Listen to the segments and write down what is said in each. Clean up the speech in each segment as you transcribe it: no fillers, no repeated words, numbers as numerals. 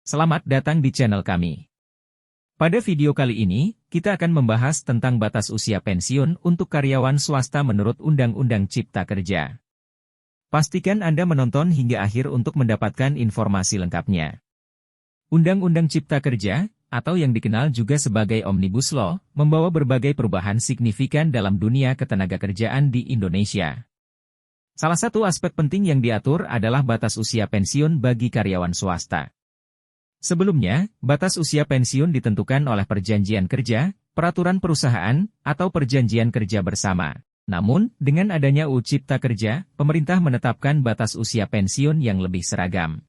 Selamat datang di channel kami. Pada video kali ini, kita akan membahas tentang batas usia pensiun untuk karyawan swasta menurut Undang-Undang Cipta Kerja. Pastikan Anda menonton hingga akhir untuk mendapatkan informasi lengkapnya. Undang-Undang Cipta Kerja, atau yang dikenal juga sebagai Omnibus Law, membawa berbagai perubahan signifikan dalam dunia ketenagakerjaan di Indonesia. Salah satu aspek penting yang diatur adalah batas usia pensiun bagi karyawan swasta. Sebelumnya, batas usia pensiun ditentukan oleh perjanjian kerja, peraturan perusahaan, atau perjanjian kerja bersama. Namun, dengan adanya UU Cipta Kerja, pemerintah menetapkan batas usia pensiun yang lebih seragam.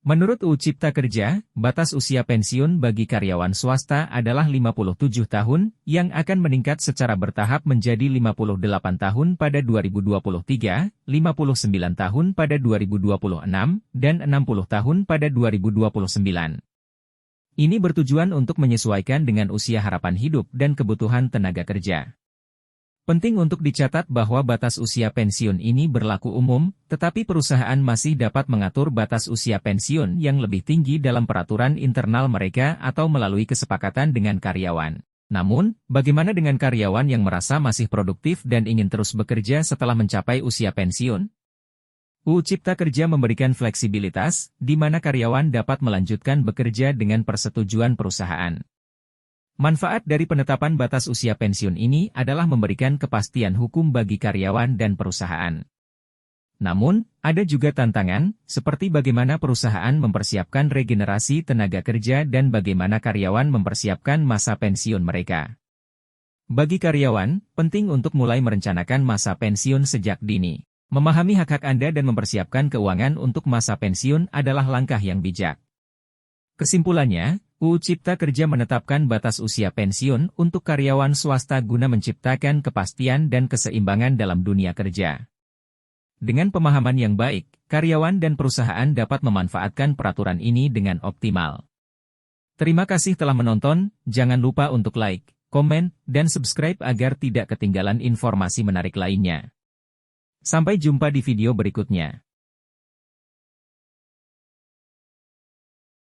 Menurut UU Cipta Kerja, batas usia pensiun bagi karyawan swasta adalah 57 tahun, yang akan meningkat secara bertahap menjadi 58 tahun pada 2023, 59 tahun pada 2026, dan 60 tahun pada 2029. Ini bertujuan untuk menyesuaikan dengan usia harapan hidup dan kebutuhan tenaga kerja. Penting untuk dicatat bahwa batas usia pensiun ini berlaku umum, tetapi perusahaan masih dapat mengatur batas usia pensiun yang lebih tinggi dalam peraturan internal mereka atau melalui kesepakatan dengan karyawan. Namun, bagaimana dengan karyawan yang merasa masih produktif dan ingin terus bekerja setelah mencapai usia pensiun? UU Cipta Kerja memberikan fleksibilitas, di mana karyawan dapat melanjutkan bekerja dengan persetujuan perusahaan. Manfaat dari penetapan batas usia pensiun ini adalah memberikan kepastian hukum bagi karyawan dan perusahaan. Namun, ada juga tantangan, seperti bagaimana perusahaan mempersiapkan regenerasi tenaga kerja dan bagaimana karyawan mempersiapkan masa pensiun mereka. Bagi karyawan, penting untuk mulai merencanakan masa pensiun sejak dini. Memahami hak-hak Anda dan mempersiapkan keuangan untuk masa pensiun adalah langkah yang bijak. Kesimpulannya, UU Cipta Kerja menetapkan batas usia pensiun untuk karyawan swasta guna menciptakan kepastian dan keseimbangan dalam dunia kerja. Dengan pemahaman yang baik, karyawan dan perusahaan dapat memanfaatkan peraturan ini dengan optimal. Terima kasih telah menonton, jangan lupa untuk like, komen, dan subscribe agar tidak ketinggalan informasi menarik lainnya. Sampai jumpa di video berikutnya.